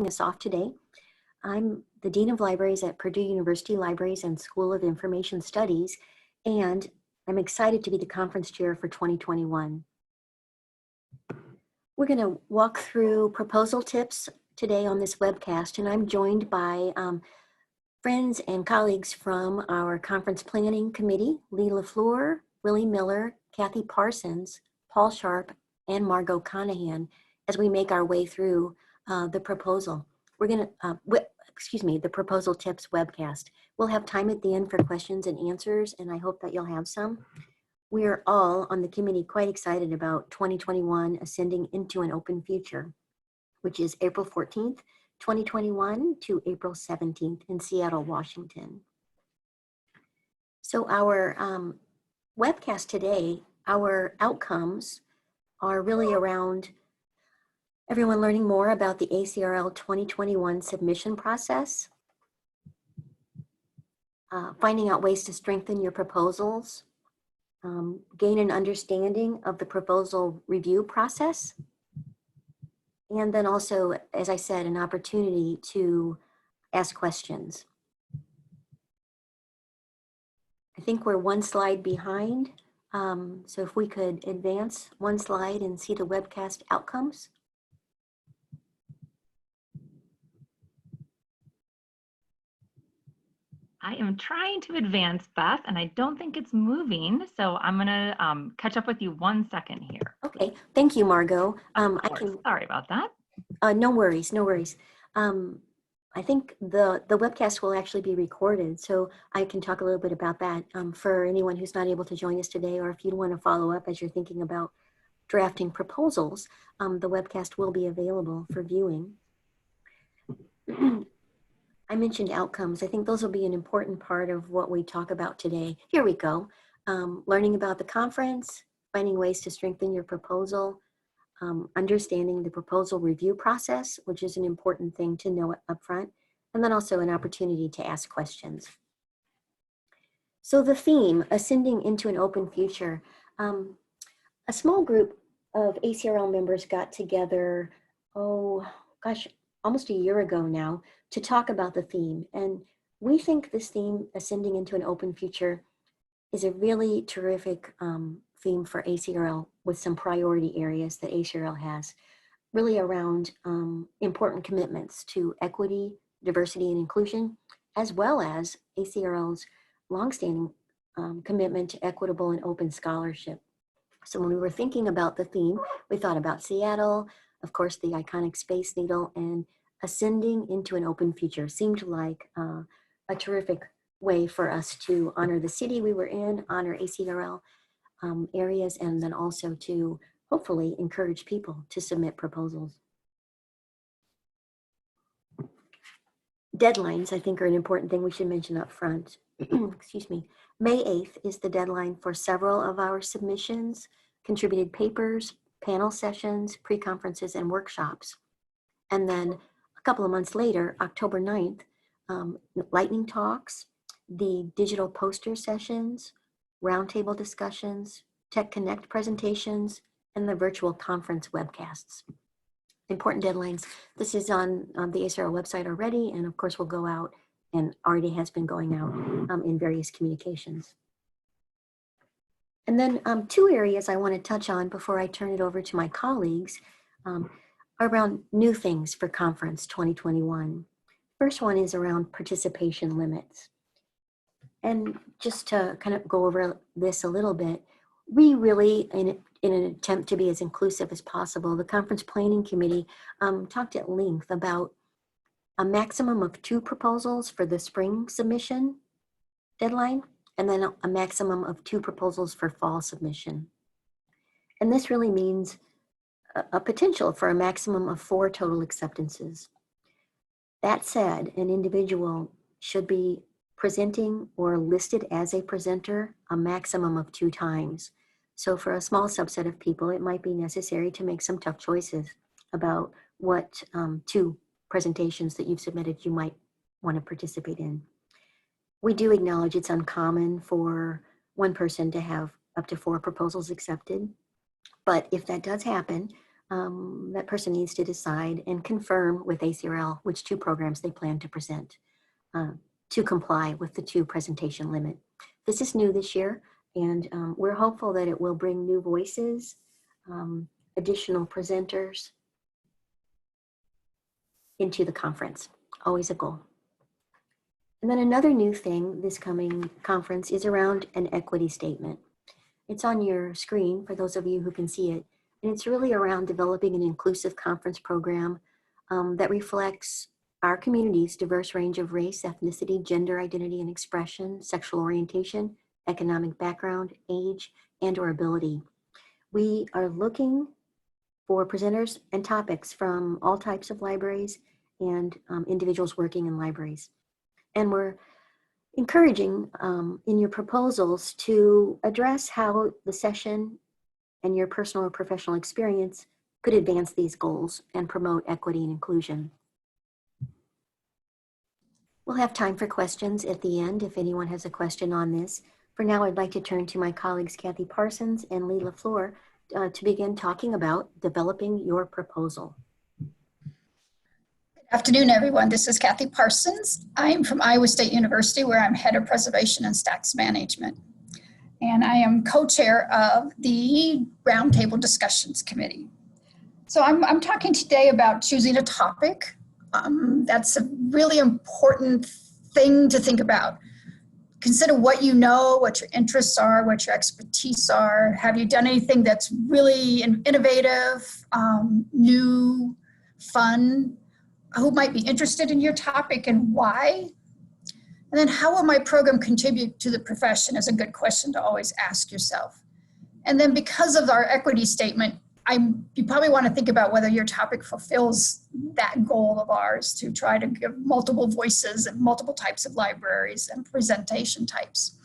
us off today. I'm the Dean of Libraries at Purdue University Libraries and School of Information Studies, and I'm excited to be the conference chair for 2021. We're going to walk through proposal tips today on this webcast, and I'm joined by friends and colleagues from our conference planning committee, Lila Floor, Willie Miller, Cathy Parsons, Paul Sharpe, and Margot Conahan, as we make our way through the proposal. We're going to, the proposal tips webcast. We'll have time at the end for questions and answers, and I hope that you'll have some. We are all on the committee quite excited about 2021 ascending into an open future, which is April 14th, 2021 to April 17th in Seattle, Washington. So our webcast today, our outcomes are really around everyone learning more about the ACRL 2021 submission process, finding out ways to strengthen your proposals, gain an understanding of the proposal review process, and then also, as I said, an opportunity to ask questions. I think we're one slide behind, so if we could advance one slide and see the webcast outcomes. I am trying to advance, Beth, and I don't think it's moving. So I'm gonna catch up with you 1 second here. Okay, thank you, Margot. Sorry about that. No worries, no worries. I think the webcast will actually be recorded, so I can talk a little bit about that for anyone who's not able to join us today, or if you want to follow up as you're thinking about drafting proposals, the webcast will be available for viewing. I mentioned outcomes. I think those will be an important part of what we talk about today. Here we go. Learning about the conference, finding ways to strengthen your proposal, understanding the proposal review process, which is an important thing to know up front, and then also an opportunity to ask questions. So the theme, ascending into an open future. A small group of ACRL members got together, almost a year ago now, to talk about the theme. And we think this theme, ascending into an open future, is a really terrific theme for ACRL with some priority areas that ACRL has, really around important commitments to equity, diversity, and inclusion, as well as ACRL's longstanding commitment to equitable and open scholarship. So when we were thinking about the theme, we thought about Seattle, of course, the iconic Space Needle, and ascending into an open future seemed like a terrific way for us to honor the city we were in, honor ACRL areas, and then also to hopefully encourage people to submit proposals. Deadlines, I think, are an important thing we should mention up front. Excuse me. May 8th is the deadline for several of our submissions, contributed papers, panel sessions, pre-conferences, and workshops. And then a couple of months later, October 9th, lightning talks, the digital poster sessions, roundtable discussions, Tech Connect presentations, and the virtual conference webcasts. Important deadlines. This is on the ACRL website already, and of course will go out and already has been going out in various communications. And then two areas I want to touch on before I turn it over to my colleagues are around new things for Conference 2021. First one is around participation limits. And just to kind of go over this a little bit, we really, in an attempt to be as inclusive as possible, the Conference Planning Committee talked at length about a maximum of 2 proposals for the spring submission deadline, and then a maximum of 2 proposals for fall submission. And this really means a potential for a maximum of 4 total acceptances. That said, an individual should be presenting or listed as a presenter a maximum of 2 times. So for a small subset of people, it might be necessary to make some tough choices about what 2 presentations that you've submitted you might want to participate in. We do acknowledge it's uncommon for one person to have up to 4 proposals accepted, but if that does happen, that person needs to decide and confirm with ACRL which 2 programs they plan to present to comply with the 2 presentation limit. This is new this year, and we're hopeful that it will bring new voices, additional presenters into the conference. Always a goal. And then another new thing this coming conference is around an equity statement. It's on your screen for those of you who can see it. And it's really around developing an inclusive conference program that reflects our community's diverse range of race, ethnicity, gender identity and expression, sexual orientation, economic background, age, and or ability. We are looking for presenters and topics from all types of libraries and individuals working in libraries. And we're encouraging in your proposals to address how the session and your personal or professional experience could advance these goals and promote equity and inclusion. We'll have time for questions at the end if anyone has a question on this. For now, I'd like to turn to my colleagues, Cathy Parsons and Lila Floor, to begin talking about developing your proposal. Good afternoon, everyone. This is Cathy Parsons. I'm from Iowa State University, where I'm head of preservation and stacks management. And I am co-chair of the Roundtable Discussions Committee. So I'm talking today about choosing a topic. That's a really important thing to think about. Consider what you know, what your interests are, what your expertise are. Have you done anything that's really innovative, new, fun? Who might be interested in your topic and why? And then how will my program contribute to the profession is a good question to always ask yourself. And then because of our equity statement, you probably want to think about whether your topic fulfills that goal of ours to try to give multiple voices and multiple types of libraries and presentation types.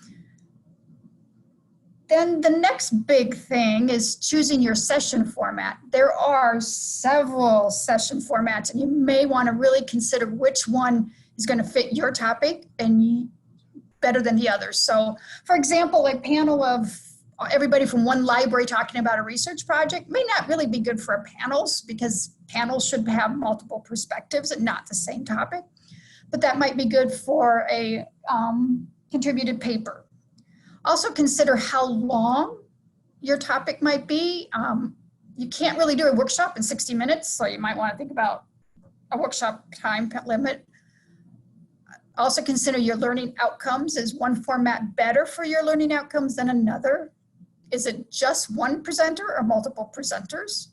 Then the next big thing is choosing your session format. There are several session formats, and you may want to really consider which one is going to fit your topic and better than the others. So, for example, a panel of everybody from one library talking about a research project may not really be good for panels, because panels should have multiple perspectives and not the same topic. But that might be good for a contributed paper. Also consider how long your topic might be. You can't really do a workshop in 60 minutes, so you might want to think about a workshop time limit. Also consider your learning outcomes. Is one format better for your learning outcomes than another? Is it just one presenter or multiple presenters?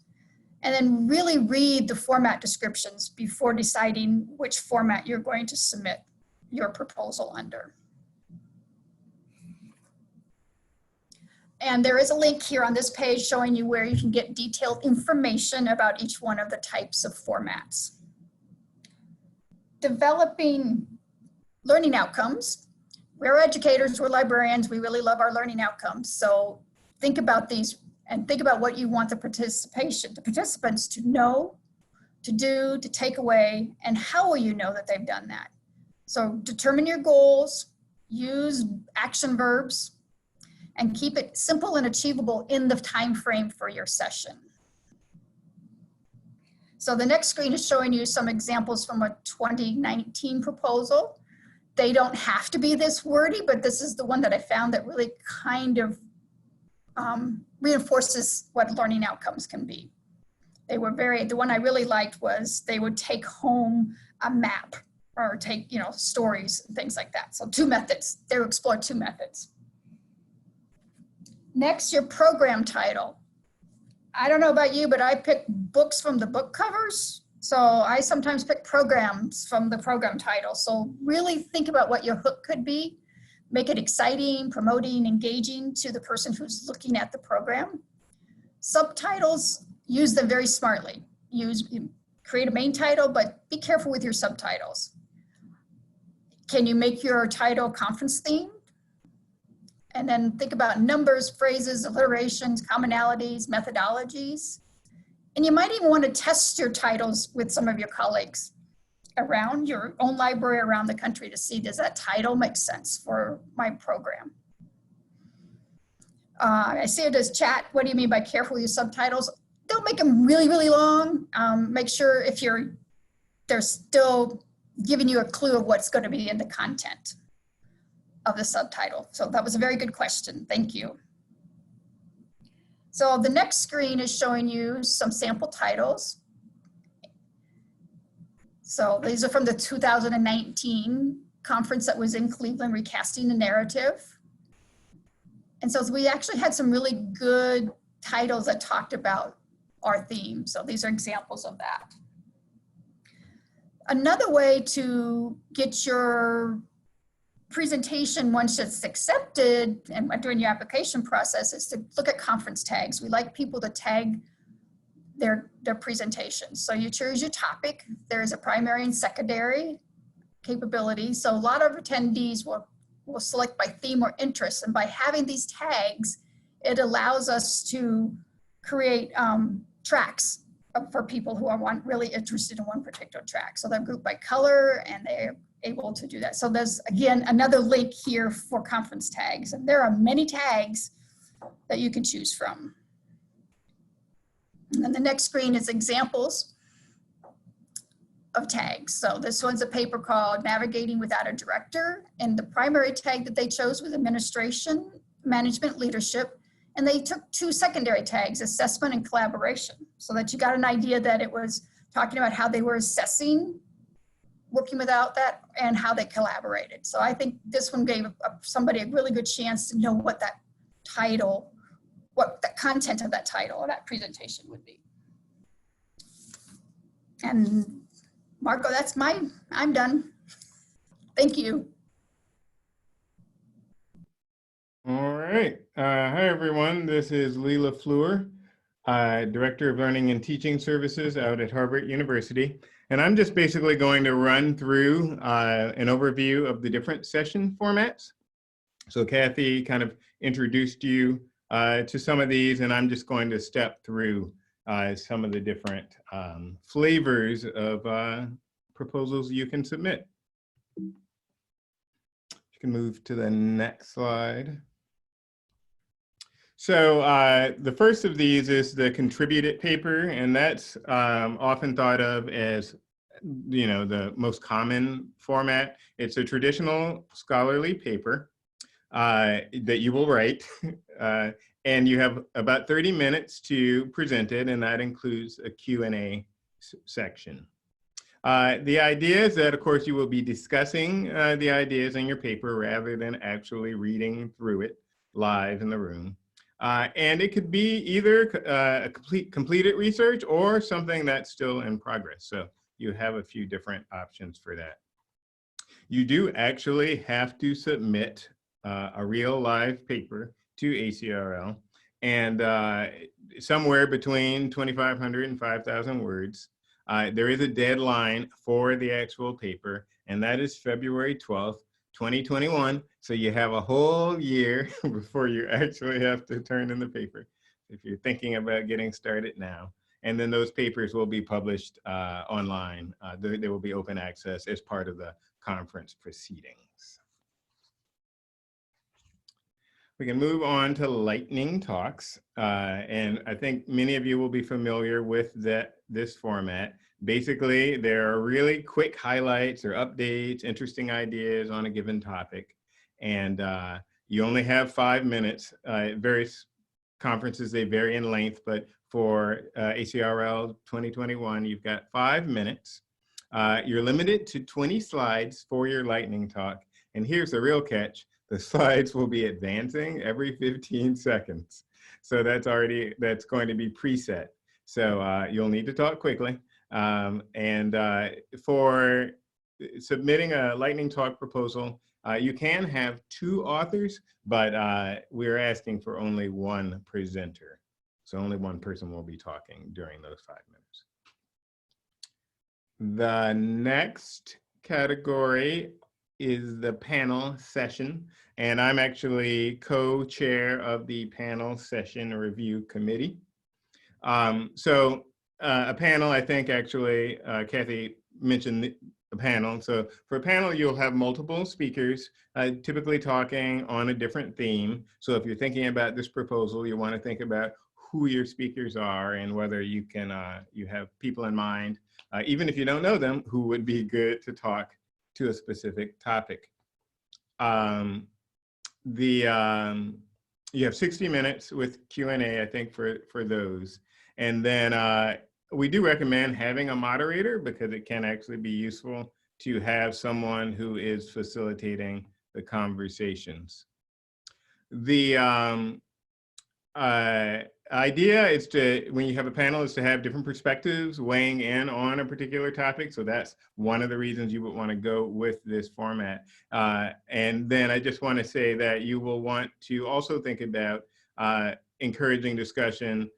And then really read the format descriptions before deciding which format you're going to submit your proposal under. And there is a link here on this page showing you where you can get detailed information about each one of the types of formats. Developing learning outcomes. We're educators, we're librarians, we really love our learning outcomes. So think about these and think about what you want the participants to know, to do, to take away, and how will you know that they've done that? So determine your goals, use action verbs, and keep it simple and achievable in the time frame for your session. So the next screen is showing you some examples from a 2019 proposal. They don't have to be this wordy, but this is the one that I found that really kind of reinforces what learning outcomes can be. The one I really liked was they would take home a map or take, stories and things like that. So 2 methods, they would explore 2 methods. Next, your program title. I don't know about you, but I pick books from the book covers. So I sometimes pick programs from the program title. So really think about what your hook could be. Make it exciting, promoting, engaging to the person who's looking at the program. Subtitles, use them very smartly. Create a main title, but be careful with your subtitles. Can you make your title conference themed? And then think about numbers, phrases, alliterations, commonalities, methodologies. And you might even want to test your titles with some of your colleagues around your own library around the country to see, does that title make sense for my program? I see it as chat. What do you mean by careful with your subtitles? don't make them really, really long. Make sure if they're still giving you a clue of what's going to be in the content of the subtitle. So that was a very good question. Thank you. So the next screen is showing you some sample titles. So these are from the 2019 conference that was in Cleveland, Recasting the Narrative. And so we actually had some really good titles that talked about our theme. So these are examples of that. Another way to get your presentation, once it's accepted and during your application process, is to look at conference tags. We like people to tag their presentations. So you choose your topic. There's a primary and secondary capability. So a lot of attendees will select by theme or interest. And by having these tags, it allows us to create tracks for people who are really interested in one particular track. So they're grouped by color and they're able to do that. So there's, again, another link here for conference tags. And there are many tags that you can choose from. And then the next screen is examples of tags. So this one's a paper called Navigating Without a Director. And the primary tag that they chose was Administration, Management, Leadership. And they took two secondary tags, Assessment and Collaboration, so that you got an idea that it was talking about how they were assessing working without that and how they collaborated. So I think this one gave somebody a really good chance to know what that title, what the content of that title or that presentation would be. And Marco, I'm done. Thank you. All right. Hi, everyone. This is Lila Floor, Director of Learning and Teaching Services out at Harvard University. And I'm just basically going to run through an overview of the different session formats. So Cathy kind of introduced you to some of these, and I'm just going to step through some of the different flavors of proposals you can submit. You can move to the next slide. So the first of these is the contributed paper, and that's often thought of as, you know, the most common format. It's a traditional scholarly paper that you will write, and you have about 30 minutes to present it, and that includes a Q&A section. The idea is that, of course, you will be discussing the ideas in your paper rather than actually reading through it live in the room. And it could be either a completed research or something that's still in progress. So you have a few different options for that. You do actually have to submit a real live paper to ACRL, and somewhere between 2,500 and 5,000 words. There is a deadline for the actual paper, and that is February 12th, 2021. So you have a whole year before you actually have to turn in the paper, if you're thinking about getting started now. And then those papers will be published online. They will be open access as part of the conference proceedings. We can move on to lightning talks. And I think many of you will be familiar with this format. Basically, there are really quick highlights or updates, interesting ideas on a given topic. And you only have 5 minutes. Various conferences, they vary in length, but for ACRL 2021, you've got 5 minutes. You're limited to 20 slides for your lightning talk. And here's the real catch. The slides will be advancing every 15 seconds. So that's going to be preset. So you'll need to talk quickly. For submitting a lightning talk proposal, you can have 2 authors, but we're asking for only 1 presenter. So only 1 person will be talking during those 5 minutes. The next category is the panel session, and I'm actually co-chair of the panel session review committee. A panel, I think actually, Cathy mentioned a panel. So for a panel, you'll have multiple speakers, typically talking on a different theme. So if you're thinking about this proposal, you want to think about who your speakers are and whether you can you have people in mind, even if you don't know them, who would be good to talk to a specific topic. You have 60 minutes with Q&A, I think, for those. And then we do recommend having a moderator because it can actually be useful to have someone who is facilitating the conversations. The idea is to, when you have a panel, is to have different perspectives weighing in on a particular topic. So that's one of the reasons you would want to go with this format. And then I just want to say that you will want to also think about encouraging discussion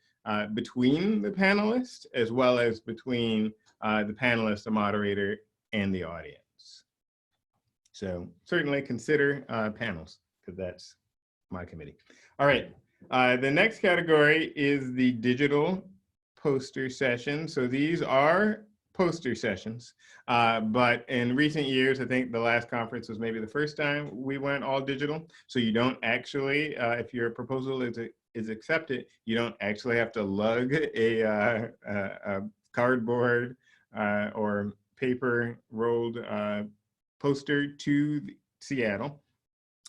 between the panelists, as well as between the panelists, the moderator, and the audience. So certainly consider panels, because that's my committee. All right. The next category is the digital poster session. So these are poster sessions, but in recent years, I think the last conference was maybe the first time we went all digital. So you don't actually, if your proposal is accepted, you don't actually have to lug a cardboard or paper rolled poster to Seattle.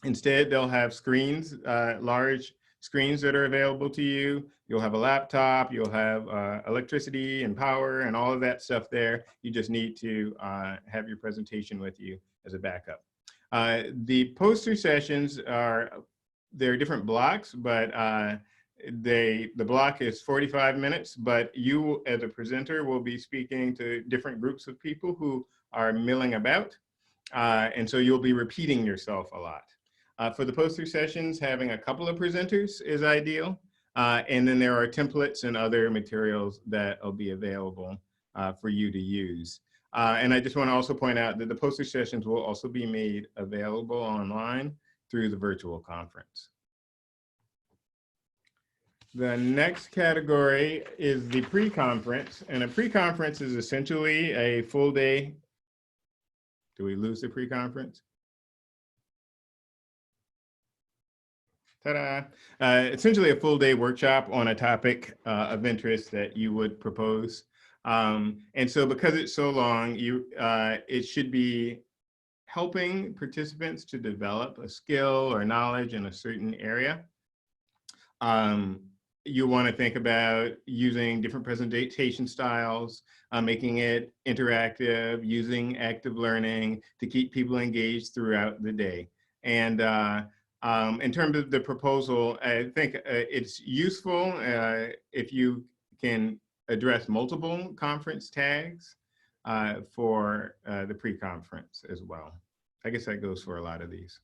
Instead, they'll have screens, large screens that are available to you. You'll have a laptop, you'll have electricity and power and all of that stuff there. You just need to have your presentation with you as a backup. The poster sessions they're different blocks, but the block is 45 minutes, but you as a presenter will be speaking to different groups of people who are milling about. And so you'll be repeating yourself a lot. For the poster sessions, having a couple of presenters is ideal. And then there are templates and other materials that will be available for you to use. And I just want to also point out that the poster sessions will also be made available online through the virtual conference. The next category is the pre-conference. And a pre-conference is essentially a full day. Do we lose the pre-conference? Ta-da! Essentially a full day workshop on a topic of interest that you would propose. And so because it's so long, it should be helping participants to develop a skill or knowledge in a certain area. You want to think about using different presentation styles, making it interactive, using active learning to keep people engaged throughout the day. And in terms of the proposal, I think it's useful if you can address multiple conference tags for the pre-conference as well. I guess that goes for a lot of these.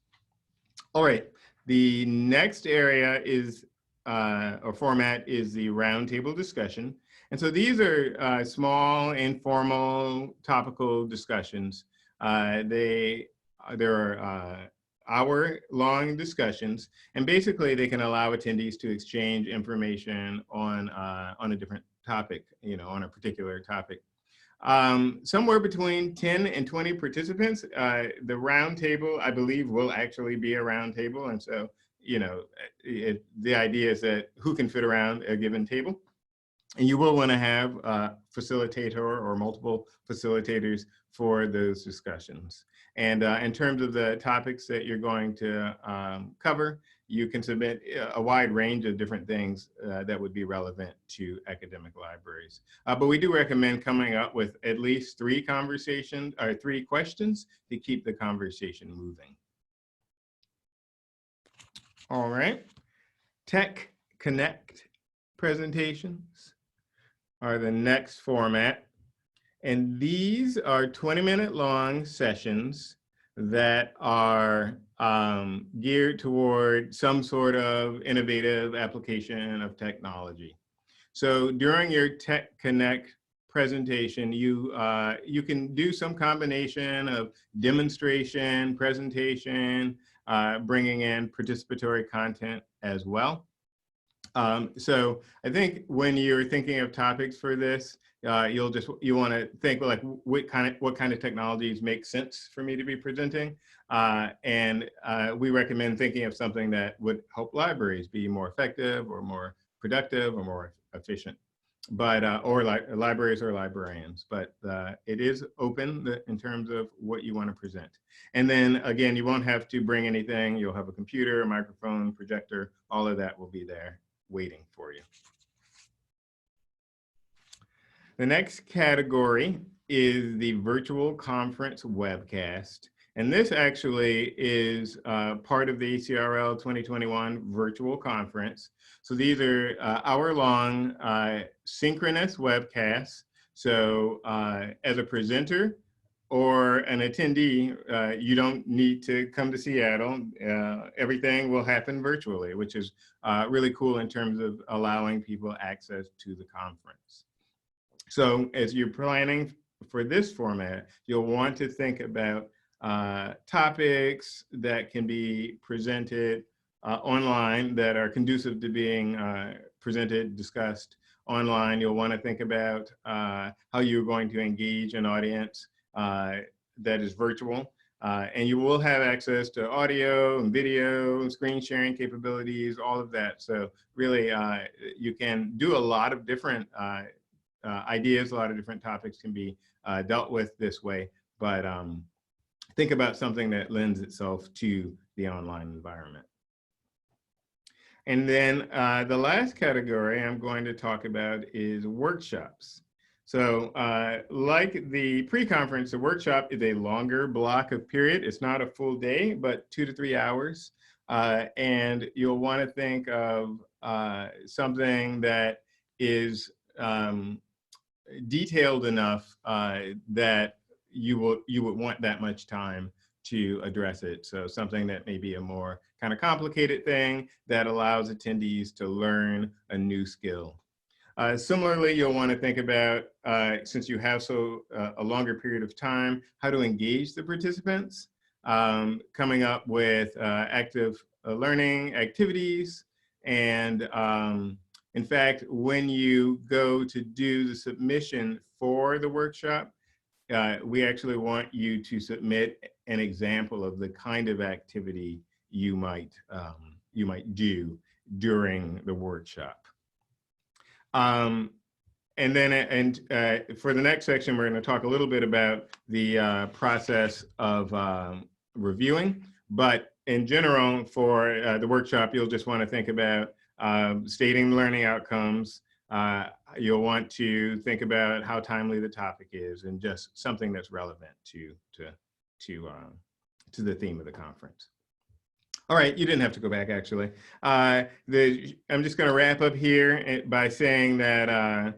All right, the next area is, or format is the roundtable discussion. And so these are small, informal, topical discussions. There are hour-long discussions, and basically they can allow attendees to exchange information on a different topic, on a particular topic. Somewhere between 10 and 20 participants. The roundtable, I believe, will actually be a roundtable, and so the idea is that who can fit around a given table. And you will want to have a facilitator or multiple facilitators for those discussions. And in terms of the topics that you're going to cover, you can submit a wide range of different things that would be relevant to academic libraries. But we do recommend coming up with at least 3 questions to keep the conversation moving. All right, Tech Connect presentations are the next format. And these are 20-minute long sessions that are geared toward some sort of innovative application of technology. So during your Tech Connect presentation, you can do some combination of demonstration, presentation, bringing in participatory content as well. So I think when you're thinking of topics for this, you want to think like what kind of technologies make sense for me to be presenting, and we recommend thinking of something that would help libraries be more effective or more productive or more efficient. But or libraries or librarians, but it is open in terms of what you want to present. And then again, you won't have to bring anything. You'll have a computer, a microphone, projector, all of that will be there waiting for you. The next category is the virtual conference webcast. And this actually is part of the ACRL 2021 virtual conference. So these are hour-long synchronous webcasts. So as a presenter or an attendee, you don't need to come to Seattle. Everything will happen virtually, which is really cool in terms of allowing people access to the conference. So as you're planning for this format, you'll want to think about topics that can be presented online that are conducive to being presented, discussed online. You'll want to think about how you're going to engage an audience that is virtual. And you will have access to audio and video and screen sharing capabilities, all of that. So really, you can do a lot of different ideas, a lot of different topics can be dealt with this way. But think about something that lends itself to the online environment. And then the last category I'm going to talk about is workshops. So like the pre-conference, the workshop is a longer block of period. It's not a full day, but 2 to 3 hours. And you'll want to think of something that is detailed enough that you would want that much time to address it. So something that may be a more kind of complicated thing that allows attendees to learn a new skill. Similarly, you'll want to think about, since you have a longer period of time, how to engage the participants, coming up with active learning activities. And in fact, when you go to do the submission for the workshop, we actually want you to submit an example of the kind of activity you might do during the workshop. And then for the next section, we're going to talk a little bit about the process of reviewing. But in general, for the workshop, you'll just want to think about stating learning outcomes. You'll want to think about how timely the topic is and just something that's relevant to the theme of the conference. All right, you didn't have to go back, actually. I'm just going to wrap up here by saying that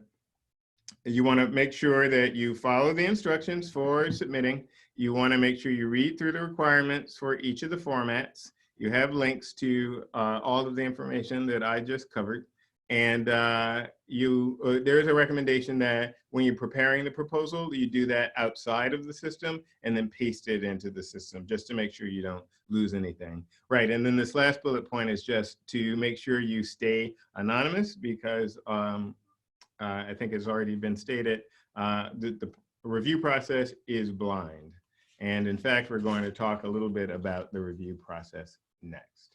you want to make sure that you follow the instructions for submitting. You want to make sure you read through the requirements for each of the formats. You have links to all of the information that I just covered. And there is a recommendation that when you're preparing the proposal, you do that outside of the system and then paste it into the system just to make sure you don't lose anything. Right, and then this last bullet point is just to make sure you stay anonymous because I think it's already been stated, the review process is blind. And in fact, we're going to talk a little bit about the review process next.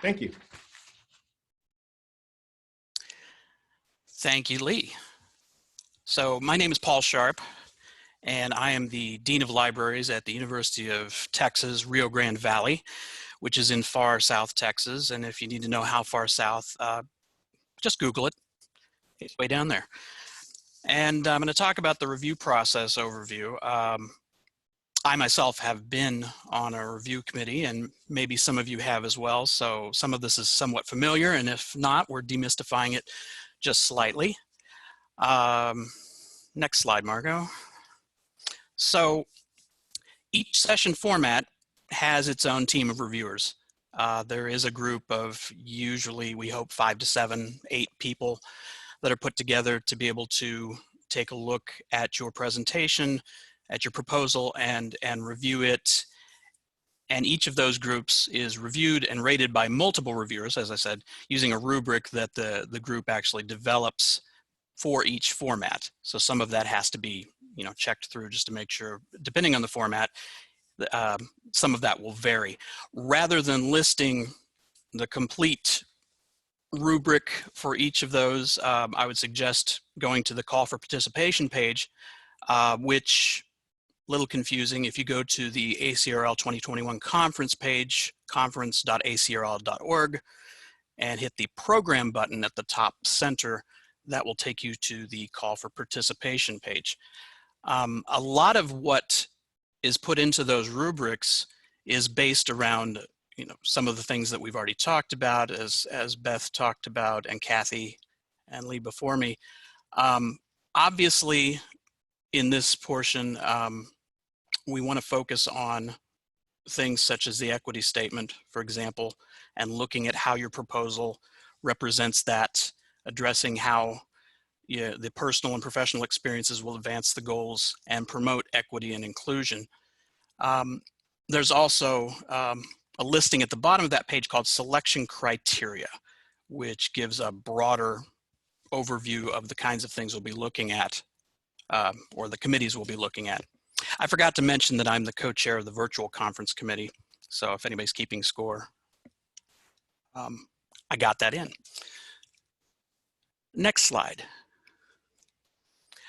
Thank you. Thank you, Lee. So my name is Paul Sharpe, and I am the Dean of Libraries at the University of Texas, Rio Grande Valley, which is in far South Texas. And if you need to know how far south, just Google it. It's way down there. And I'm going to talk about the review process overview. I myself have been on a review committee, and maybe some of you have as well. So some of this is somewhat familiar, and if not, we're demystifying it just slightly. Next slide, Margot. So each session format has its own team of reviewers. There is a group of usually, we hope, 5 to 7, 8 people that are put together to be able to take a look at your presentation, at your proposal, and review it. And each of those groups is reviewed and rated by multiple reviewers, as I said, using a rubric that the group actually develops for each format. So some of that has to be, checked through just to make sure, depending on the format, some of that will vary. Rather than listing the complete rubric for each of those, I would suggest going to the call for participation page, which, little confusing, if you go to the ACRL 2021 conference page, conference.acrl.org, and hit the program button at the top center, that will take you to the call for participation page. A lot of what is put into those rubrics is based around, you know, some of the things that we've already talked about, as Beth talked about, and Cathy and Lee before me. Obviously, in this portion, we want to focus on things such as the equity statement, for example, and looking at how your proposal represents that, addressing how the personal and professional experiences will advance the goals and promote equity and inclusion. There's also a listing at the bottom of that page called selection criteria, which gives a broader overview of the kinds of things we'll be looking at, or the committees we'll be looking at. I forgot to mention that I'm the co-chair of the virtual conference committee. So if anybody's keeping score, I got that in. Next slide.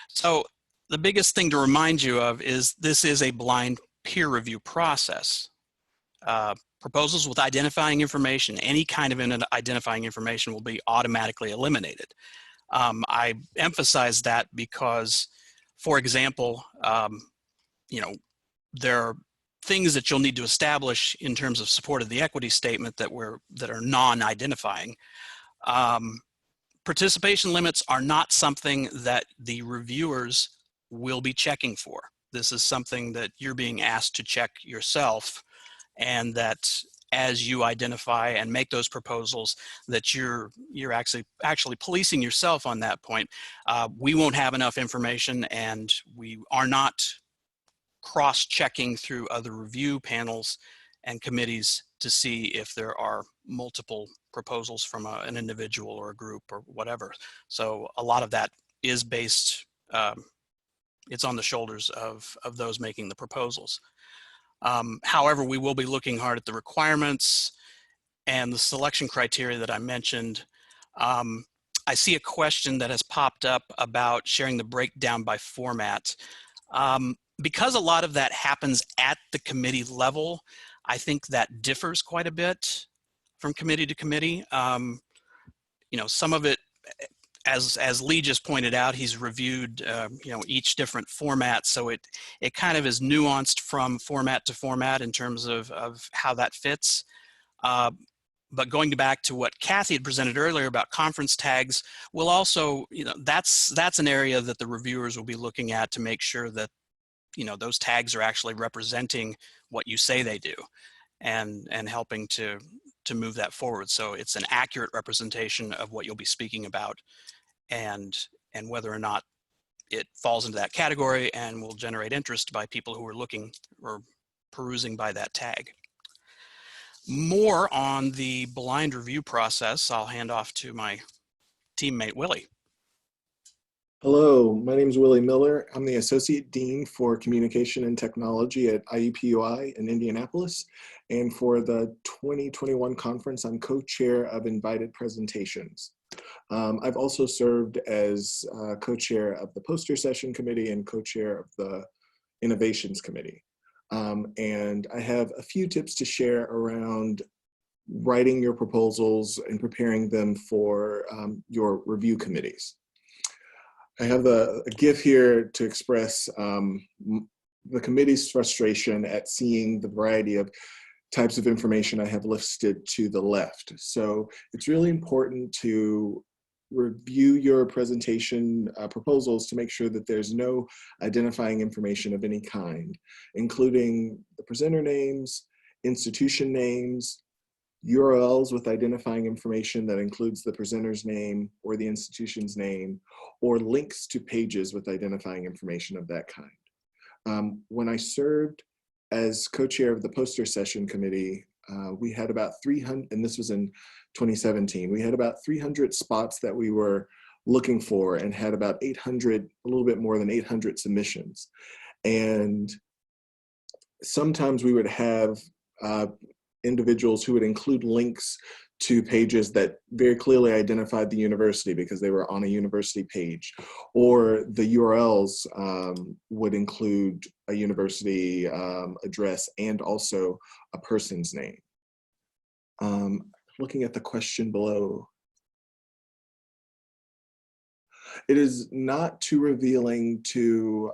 So the biggest thing to remind you of is this is a blind peer review process. Proposals with identifying information, any kind of identifying information, will be automatically eliminated. I emphasize that because, for example, you know, there are things that you'll need to establish in terms of support of the equity statement that are non-identifying. Participation limits are not something that the reviewers will be checking for. This is something that you're being asked to check yourself, and that as you identify and make those proposals, that you're actually policing yourself on that point. We won't have enough information, and we are not cross-checking through other review panels and committees to see if there are multiple proposals from an individual or a group or whatever. So a lot of that is based, it's on the shoulders of those making the proposals. However, we will be looking hard at the requirements and the selection criteria that I mentioned. I see a question that has popped up about sharing the breakdown by format. Because a lot of that happens at the committee level, I think that differs quite a bit from committee to committee. You know, some of it, as Lee just pointed out, he's reviewed you know, each different format, so it kind of is nuanced from format to format in terms of how that fits. But going back to what Cathy had presented earlier about conference tags, we'll also, you know, that's an area that the reviewers will be looking at to make sure that, you know, those tags are actually representing what you say they do, and helping to move that forward. So it's an accurate representation of what you'll be speaking about, and whether or not it falls into that category and will generate interest by people who are looking or perusing by that tag. More on the blind review process, I'll hand off to my teammate, Willie. Hello, my name is Willie Miller. I'm the Associate Dean for Communication and Technology at IUPUI in Indianapolis. And for the 2021 conference, I'm co-chair of Invited Presentations. I've also served as co-chair of the Poster Session Committee and co-chair of the Innovations Committee. And I have a few tips to share around writing your proposals and preparing them for your review committees. I have a GIF here to express the committee's frustration at seeing the variety of types of information I have listed to the left. So it's really important to review your presentation proposals to make sure that there's no identifying information of any kind, including the presenter names, institution names, URLs with identifying information that includes the presenter's name or the institution's name, or links to pages with identifying information of that kind. When I served as co-chair of the Poster Session Committee, we had about 300, and this was in 2017, we had about 300 spots that we were looking for and had about 800, a little bit more than 800 submissions. And sometimes we would have individuals who would include links to pages that very clearly identified the university because they were on a university page, or the URLs would include a university address and also a person's name. Looking at the question below, it is not too revealing to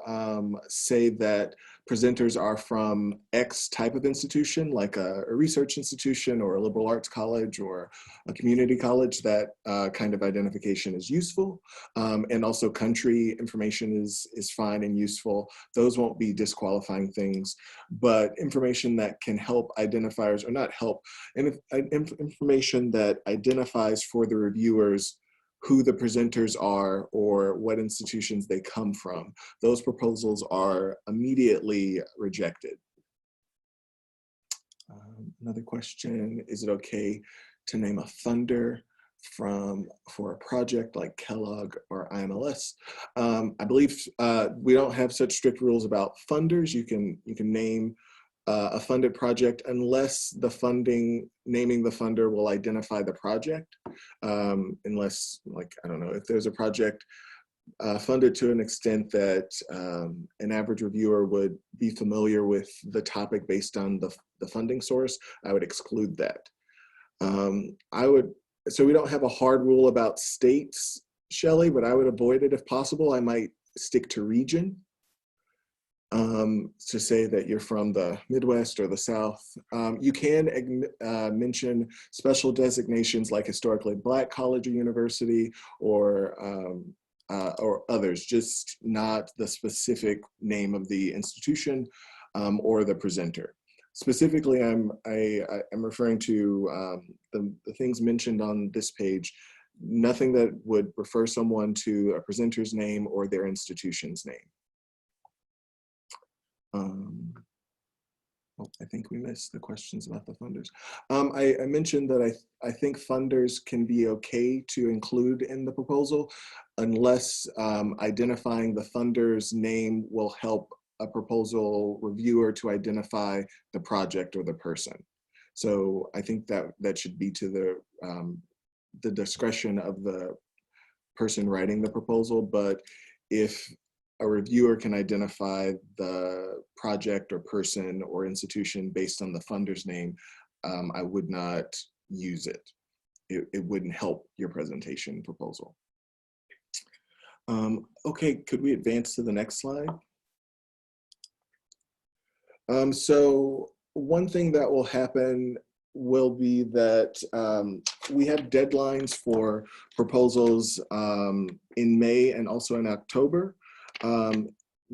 say that presenters are from X type of institution, like a research institution or a liberal arts college or a community college. That kind of identification is useful. And also country information is fine and useful. Those won't be disqualifying things, but information that can help identifiers, or not help, information that identifies for the reviewers who the presenters are or what institutions they come from. Those proposals are immediately rejected. Another question, is it okay to name a funder for a project like Kellogg or IMLS? I believe we don't have such strict rules about funders. You can name a funded project unless the naming the funder will identify the project. Unless, like, I don't know, if there's a project funded to an extent that an average reviewer would be familiar with the topic based on the funding source, I would exclude that. So we don't have a hard rule about states, Shelley, but I would avoid it if possible. I might stick to region. To say that you're from the Midwest or the South. You can mention special designations like historically Black college or university, or others, just not the specific name of the institution or the presenter. Specifically, I'm referring to the things mentioned on this page, nothing that would refer someone to a presenter's name or their institution's name. I think we missed the questions about the funders. I mentioned that I think funders can be okay to include in the proposal unless identifying the funder's name will help a proposal reviewer to identify the project or the person. So I think that should be to the discretion of the person writing the proposal, but if a reviewer can identify the project or person or institution based on the funder's name, I would not use it. It wouldn't help your presentation proposal. Okay, could we advance to the next slide? So one thing that will happen will be that we have deadlines for proposals in May and also in October.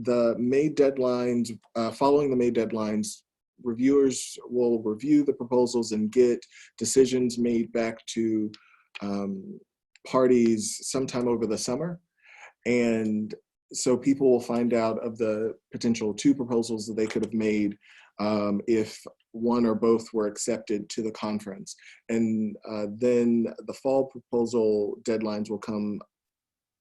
The May deadlines, following the May deadlines, reviewers will review the proposals and get decisions made back to parties sometime over the summer. And so people will find out of the potential 2 proposals that they could have made if one or both were accepted to the conference. And then the fall proposal deadlines will come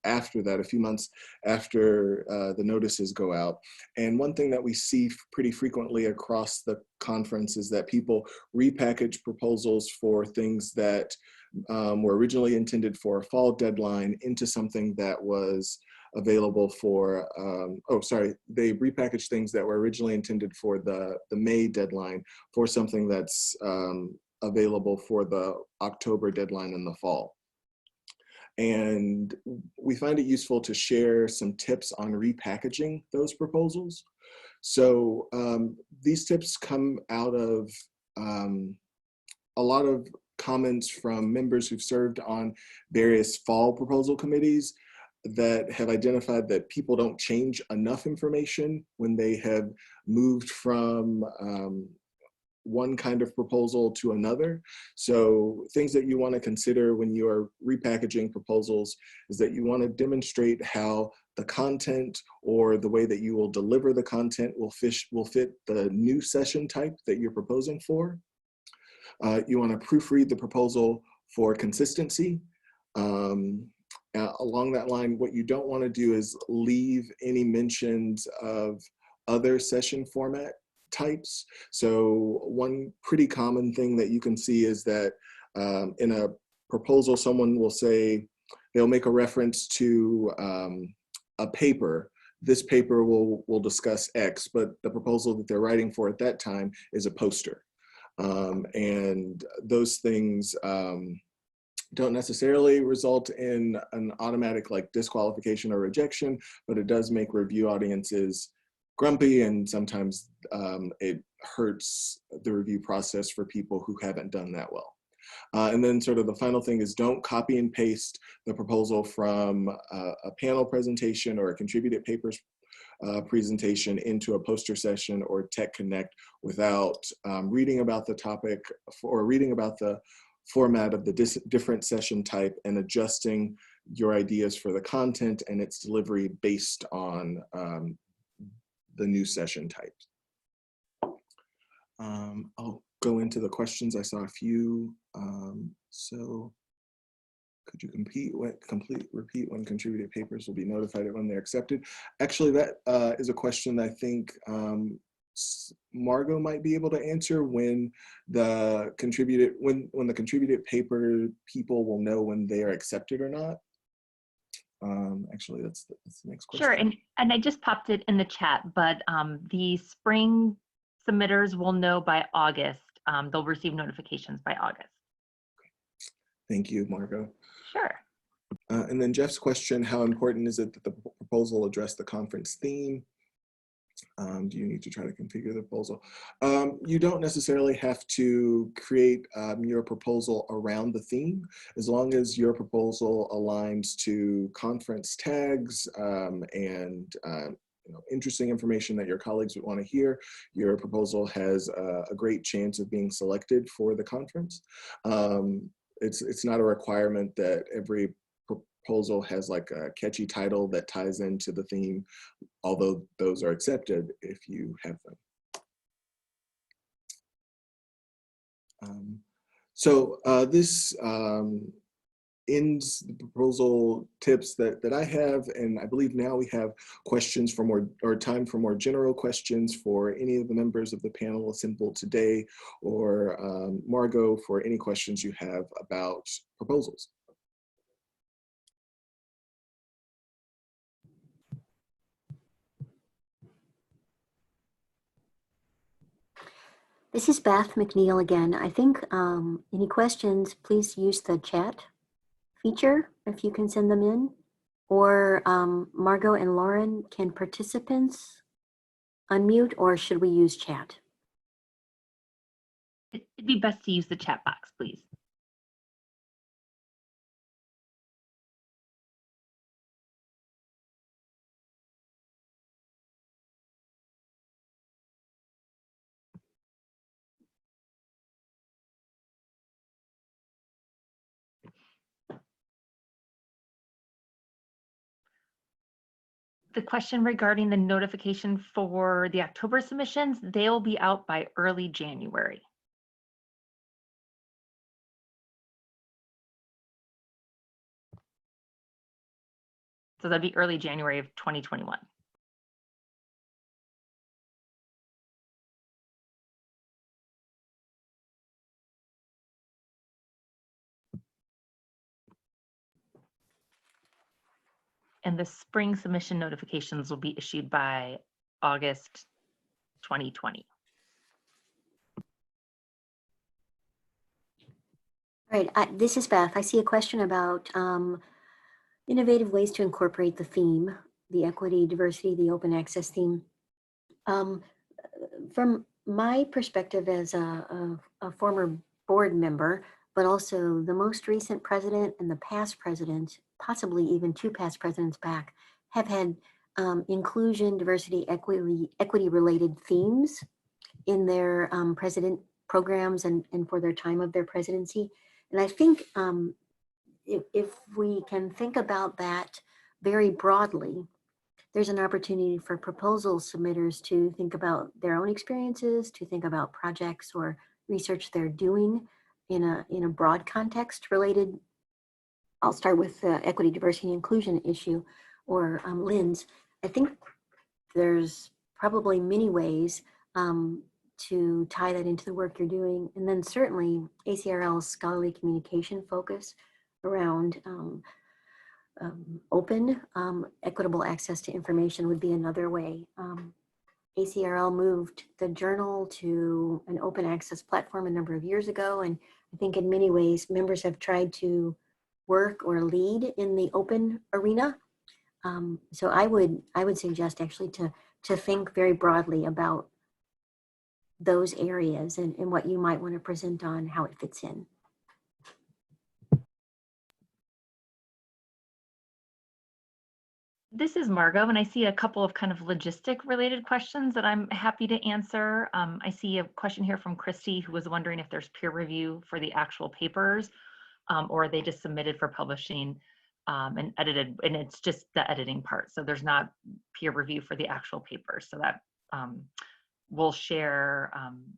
after that, a few months after the notices go out. And one thing that we see pretty frequently across the conference is that people repackage proposals for things that were originally intended for a fall deadline into something that was available for, they repackage things that were originally intended for the May deadline for something that's available for the October deadline in the fall. And we find it useful to share some tips on repackaging those proposals. So these tips come out of a lot of comments from members who've served on various fall proposal committees that have identified that people don't change enough information when they have moved from one kind of proposal to another. So things that you want to consider when you are repackaging proposals is that you want to demonstrate how the content or the way that you will deliver the content will fit the new session type that you're proposing for. You want to proofread the proposal for consistency. Along that line, what you don't want to do is leave any mentions of other session format types. So one pretty common thing that you can see is that in a proposal, someone will say, they'll make a reference to a paper. This paper will discuss X, but the proposal that they're writing for at that time is a poster. And those things don't necessarily result in an automatic like disqualification or rejection, but it does make review audiences grumpy, and sometimes it hurts the review process for people who haven't done that well. And then sort of the final thing is, don't copy and paste the proposal from a panel presentation or a contributed papers presentation into a poster session or Tech Connect without reading about the topic or reading about the format of the different session type and adjusting your ideas for the content and its delivery based on the new session types. I'll go into the questions. I saw a few. So could you repeat when contributed papers will be notified when they're accepted? Actually, that is a question that I think Margot might be able to answer, when the contributed paper people will know when they are accepted or not. Actually, that's the next question. Sure, and I just popped it in the chat, but the spring submitters will know by August. They'll receive notifications by August. Thank you, Margot. Sure. And then Jeff's question, how important is it that the proposal address the conference theme? Do you need to try to configure the proposal? You don't necessarily have to create your proposal around the theme, as long as your proposal aligns to conference tags and interesting information that your colleagues would want to hear. Your proposal has a great chance of being selected for the conference. It's not a requirement that every proposal has like a catchy title that ties into the theme, although those are accepted if you have them. This ends the proposal tips that I have, and I believe now we have questions for time for more general questions for any of the members of the panel assembled today, or Margot, for any questions you have about proposals. This is Beth McNeil again. I think any questions, please use the chat feature if you can send them in, or Margot and Lauren, can participants unmute, or should we use chat? It'd be best to use the chat box, please. The question regarding the notification for the October submissions, they'll be out by early January. So that'd be early January of 2021. And the spring submission notifications will be issued by August 2020. All right, this is Beth. I see a question about innovative ways to incorporate the theme, the equity, diversity, the open access theme. From my perspective as a former board member, but also the most recent president and the past president, possibly even two past presidents back, have had inclusion, diversity, equity related themes in their president programs and for their time of their presidency. And I think if we can think about that very broadly, there's an opportunity for proposal submitters to think about their own experiences, to think about projects or research they're doing in a broad context related. I'll start with the equity, diversity, and inclusion issue or lens. I think there's probably many ways to tie that into the work you're doing. And then certainly ACRL's scholarly communication focus around open, equitable access to information would be another way. ACRL moved the journal to an open access platform a number of years ago. And I think in many ways, members have tried to work or lead in the open arena. So I would suggest actually to think very broadly about those areas and what you might want to present on, how it fits in. This is Margot, and I see a couple of kind of logistic related questions that I'm happy to answer. I see a question here from Christy, who was wondering if there's peer review for the actual papers, or are they just submitted for publishing and edited, and it's just the editing part. So there's not peer review for the actual papers. So that we'll share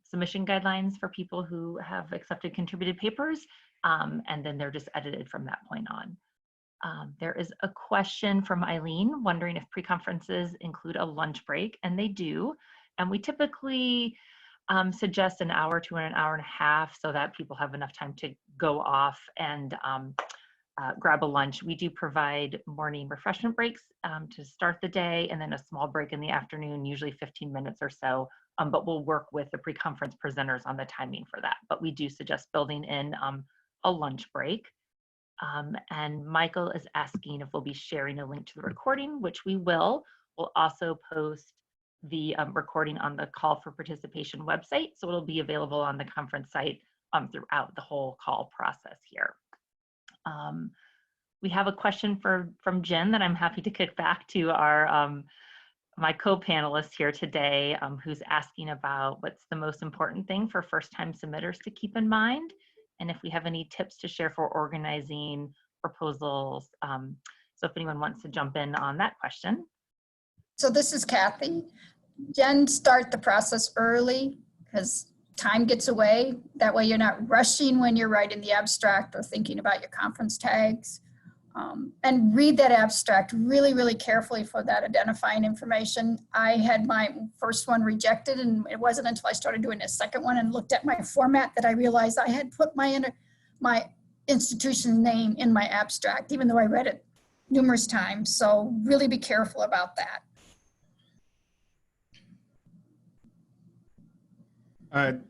submission guidelines for people who have accepted contributed papers, and then they're just edited from that point on. There is a question from Eileen wondering if pre-conferences include a lunch break, and they do. And we typically suggest an hour to an hour and a half so that people have enough time to go off and grab a lunch. We do provide morning refreshment breaks to start the day, and then a small break in the afternoon, usually 15 minutes or so. But we'll work with the pre-conference presenters on the timing for that. But we do suggest building in a lunch break. And Michael is asking if we'll be sharing a link to the recording, which we will. We'll also post the recording on the call for participation website. So it'll be available on the conference site throughout the whole call process here. We have a question from Jen that I'm happy to kick back to our my co-panelist here today, who's asking about what's the most important thing for first-time submitters to keep in mind, and if we have any tips to share for organizing proposals. So if anyone wants to jump in on that question. So this is Cathy. Jen, start the process early because time gets away. That way you're not rushing when you're writing the abstract or thinking about your conference tags. And read that abstract really, really carefully for that identifying information. I had my first one rejected, and it wasn't until I started doing a second one and looked at my format that I realized I had put my institution name in my abstract, even though I read it numerous times. So really be careful about that.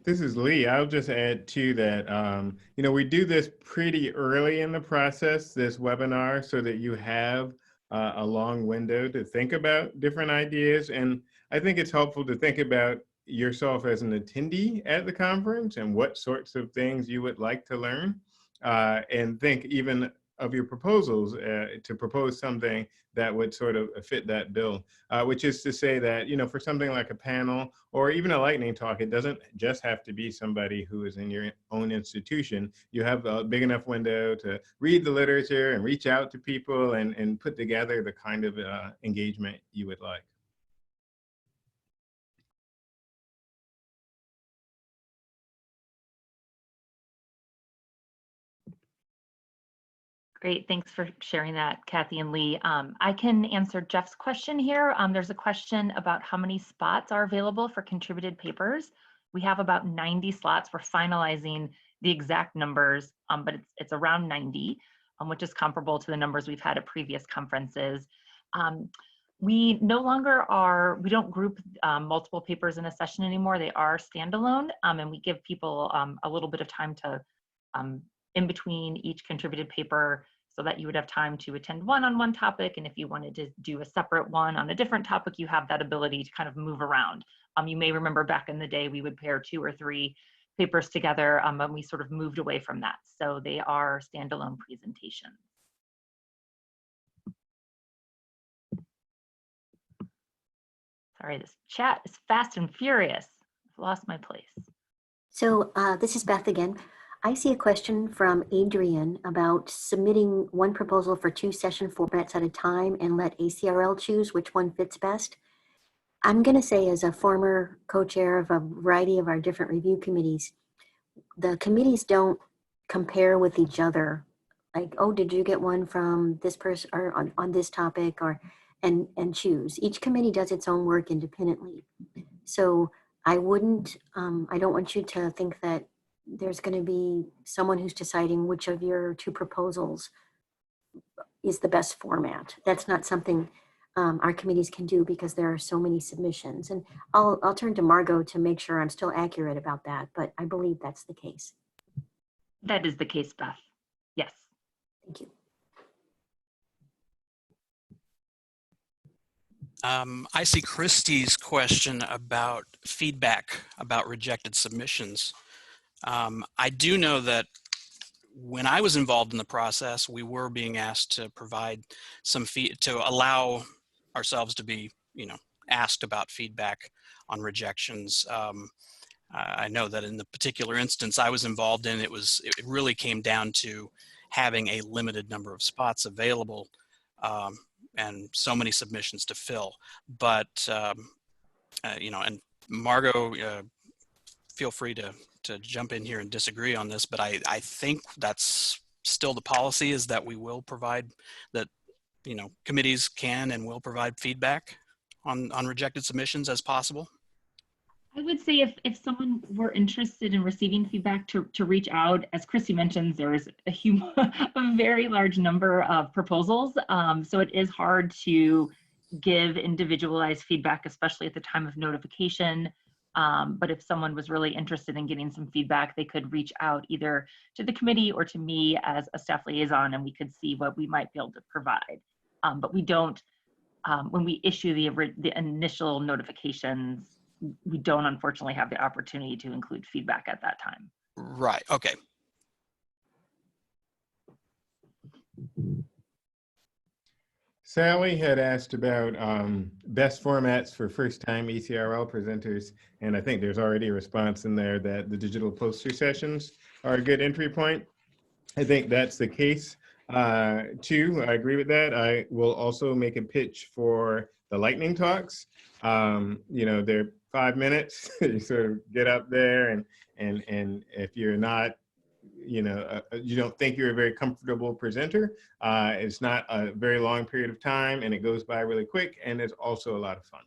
This is Lee. I'll just add to that, we do this pretty early in the process, this webinar, so that you have a long window to think about different ideas. And I think it's helpful to think about yourself as an attendee at the conference and what sorts of things you would like to learn, and think even of your proposals to propose something that would sort of fit that bill, which is to say that, for something like a panel or even a lightning talk, it doesn't just have to be somebody who is in your own institution. You have a big enough window to read the literature and reach out to people and put together the kind of engagement you would like. Great, thanks for sharing that, Cathy and Lee. I can answer Jeff's question here. There's a question about how many spots are available for contributed papers. We have about 90 slots. We're finalizing the exact numbers, but it's around 90, which is comparable to the numbers we've had at previous conferences. We no longer we don't group multiple papers in a session anymore. They are standalone, and we give people a little bit of time to in between each contributed paper so that you would have time to attend one on one topic. And if you wanted to do a separate one on a different topic, you have that ability to kind of move around. You may remember back in the day, we would pair 2 or 3 papers together, and we sort of moved away from that. So they are standalone presentations. Sorry, this chat is fast and furious. I've lost my place. So this is Beth again. I see a question from Adrian about submitting one proposal for 2 session formats at a time and let ACRL choose which one fits best. I'm going to say, as a former co-chair of a variety of our different review committees, the committees don't compare with each other. Like, oh, did you get one from this person or on this topic, and choose. Each committee does its own work independently. So I wouldn't, I don't want you to think that there's going to be someone who's deciding which of your two proposals is the best format. That's not something our committees can do because there are so many submissions. And I'll turn to Margot to make sure I'm still accurate about that, but I believe that's the case. That is the case, Beth. Yes. Thank you. I see Christie's question about feedback about rejected submissions. I do know that when I was involved in the process, we were being asked to provide some to allow ourselves to be, asked about feedback on rejections. I know that in the particular instance I was involved in, it really came down to having a limited number of spots available and so many submissions to fill. But, and Margot, feel free to jump in here and disagree on this, but I think that's still the policy, is that we will provide that, committees can and will provide feedback on rejected submissions as possible. I would say if someone were interested in receiving feedback to reach out. As Christy mentions, there's a very large number of proposals. So it is hard to give individualized feedback, especially at the time of notification. But if someone was really interested in getting some feedback, they could reach out either to the committee or to me as a staff liaison, and we could see what we might be able to provide. But we don't, when we issue the initial notifications, we don't unfortunately have the opportunity to include feedback at that time. Right, okay. Sally had asked about best formats for first-time ACRL presenters, and I think there's already a response in there that the digital poster sessions are a good entry point. I think that's the case too. I agree with that. I will also make a pitch for the lightning talks. They're 5 minutes. You sort of get up there, and if you're not, you don't think you're a very comfortable presenter, it's not a very long period of time, and it goes by really quick, and it's also a lot of fun.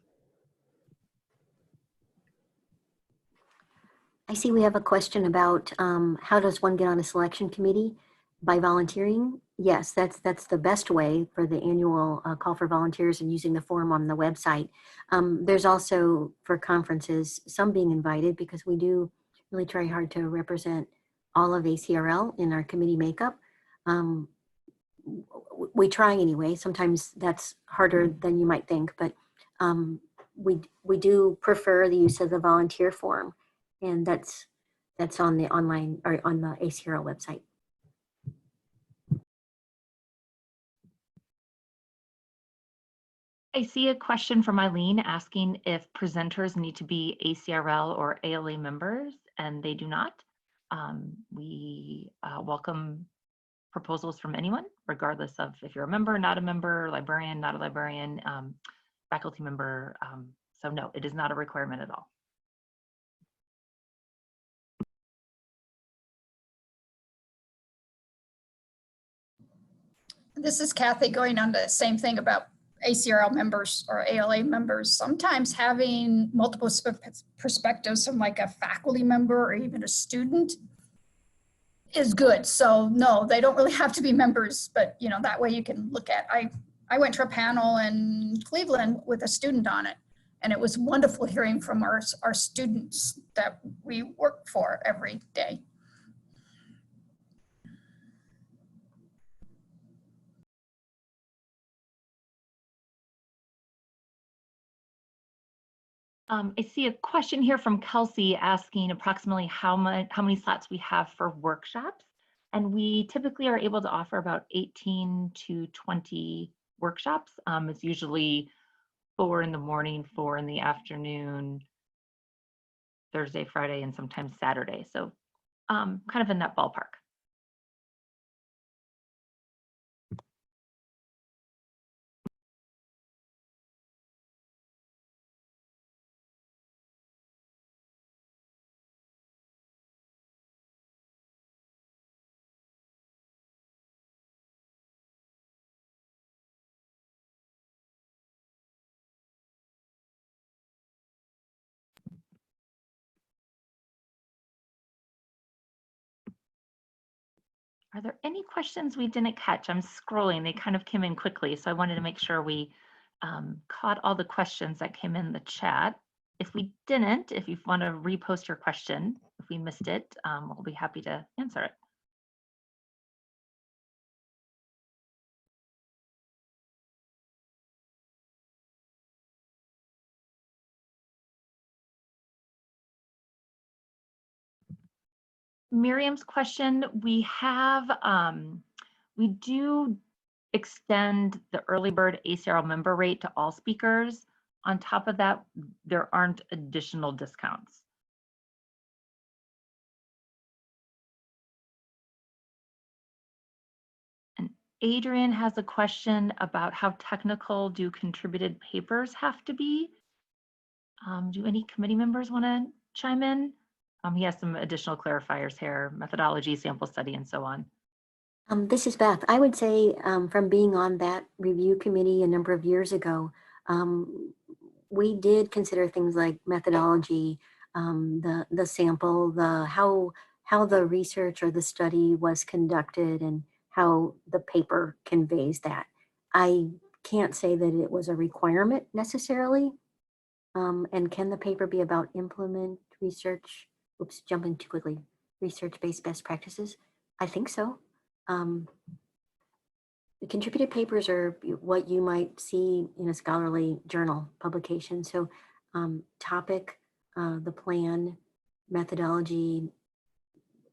I see we have a question about how does one get on a selection committee? By volunteering? Yes, that's the best way for the annual call for volunteers and using the form on the website. There's also, for conferences, some being invited because we do really try hard to represent all of ACRL in our committee makeup. We try anyway. Sometimes that's harder than you might think, but we do prefer the use of the volunteer form, and that's on the online or on the ACRL website. I see a question from Eileen asking if presenters need to be ACRL or ALA members, and they do not. We welcome proposals from anyone, regardless of if you're a member, not a member, librarian, not a librarian, faculty member. So no, it is not a requirement at all. This is Cathy going on the same thing about ACRL members or ALA members. Sometimes having multiple perspectives from like a faculty member or even a student is good. So no, they don't really have to be members, but that way you can look at, I went to a panel in Cleveland with a student on it, and it was wonderful hearing from our students that we work for every day. I see a question here from Kelsey asking approximately how many slots we have for workshops. And we typically are able to offer about 18 to 20 workshops. It's usually 4 in the morning, 4 in the afternoon, Thursday, Friday, and sometimes Saturday. So kind of in that ballpark. Are there any questions we didn't catch? I'm scrolling, they kind of came in quickly, so I wanted to make sure we caught all the questions that came in the chat. If we didn't, if you want to repost your question, if we missed it, we'll be happy to answer it. Miriam's question, we do extend the early bird ACRL member rate to all speakers. On top of that, there aren't additional discounts. And Adrian has a question about how technical do contributed papers have to be? Do any committee members want to chime in? He has some additional clarifiers here, methodology, sample study, and so on. This is Beth. I would say from being on that review committee a number of years ago, we did consider things like methodology, the sample, how the research or the study was conducted, and how the paper conveys that. I can't say that it was a requirement necessarily. And can the paper be about implement research? Oops, jumping too quickly. Research-based best practices? I think so. The contributed papers are what you might see in a scholarly journal publication. So topic, the plan, methodology,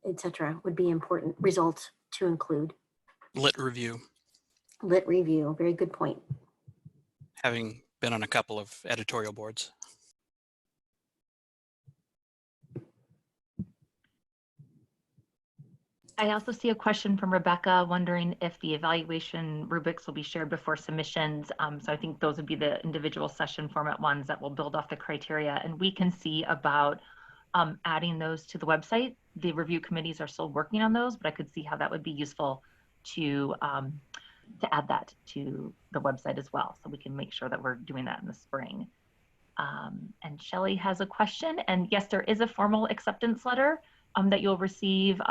etc., would be important results to include. Lit review. Lit review, very good point. Having been on a couple of editorial boards. I also see a question from Rebecca wondering if the evaluation rubrics will be shared before submissions. So I think those would be the individual session format ones that will build off the criteria, and we can see about adding those to the website. The review committees are still working on those, but I could see how that would be useful to add that to the website as well. So we can make sure that we're doing that in the spring. And Shelley has a question, and yes, there is a formal acceptance letter that you'll receive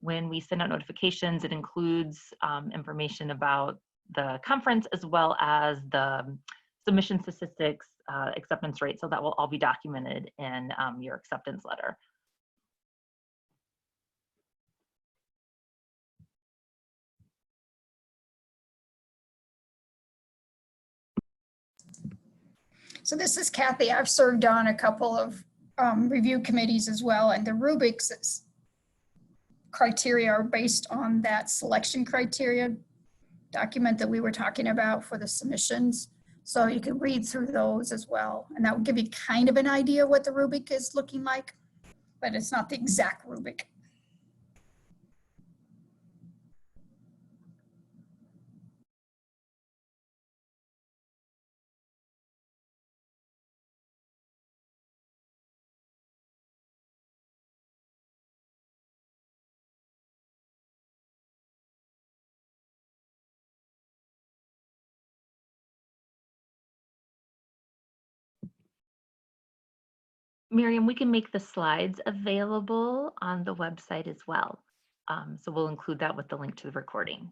when we send out notifications. It includes information about the conference as well as the submission statistics, acceptance rate. So that will all be documented in your acceptance letter. So this is Cathy. I've served on a couple of review committees as well, and the rubrics criteria are based on that selection criteria document that we were talking about for the submissions. So you can read through those as well, and that will give you kind of an idea what the rubric is looking like, but it's not the exact rubric. Miriam, we can make the slides available on the website as well. So we'll include that with the link to the recording.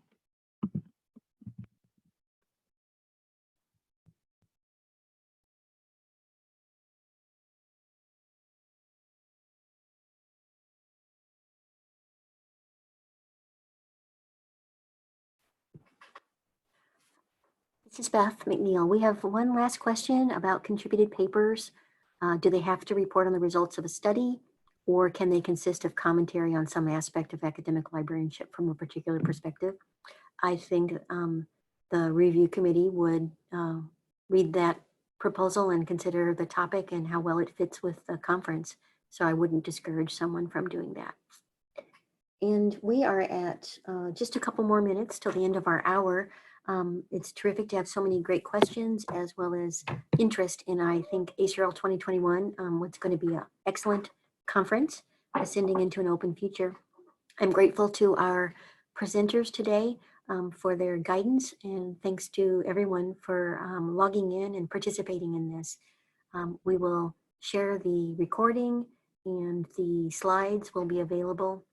This is Beth McNeil. We have one last question about contributed papers. Do they have to report on the results of a study, or can they consist of commentary on some aspect of academic librarianship from a particular perspective? I think the review committee would read that proposal and consider the topic and how well it fits with the conference. So I wouldn't discourage someone from doing that. And we are at just a couple more minutes till the end of our hour. It's terrific to have so many great questions as well as interest in, I think, ACRL 2021, what's going to be an excellent conference, ascending into an open future. I'm grateful to our presenters today for their guidance, and thanks to everyone for logging in and participating in this. We will share the recording, and the slides will be available,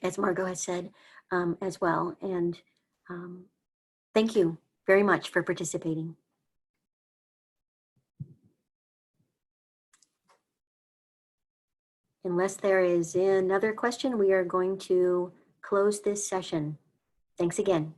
as Margot has said, as well. And thank you very much for participating. Unless there is another question, we are going to close this session. Thanks again.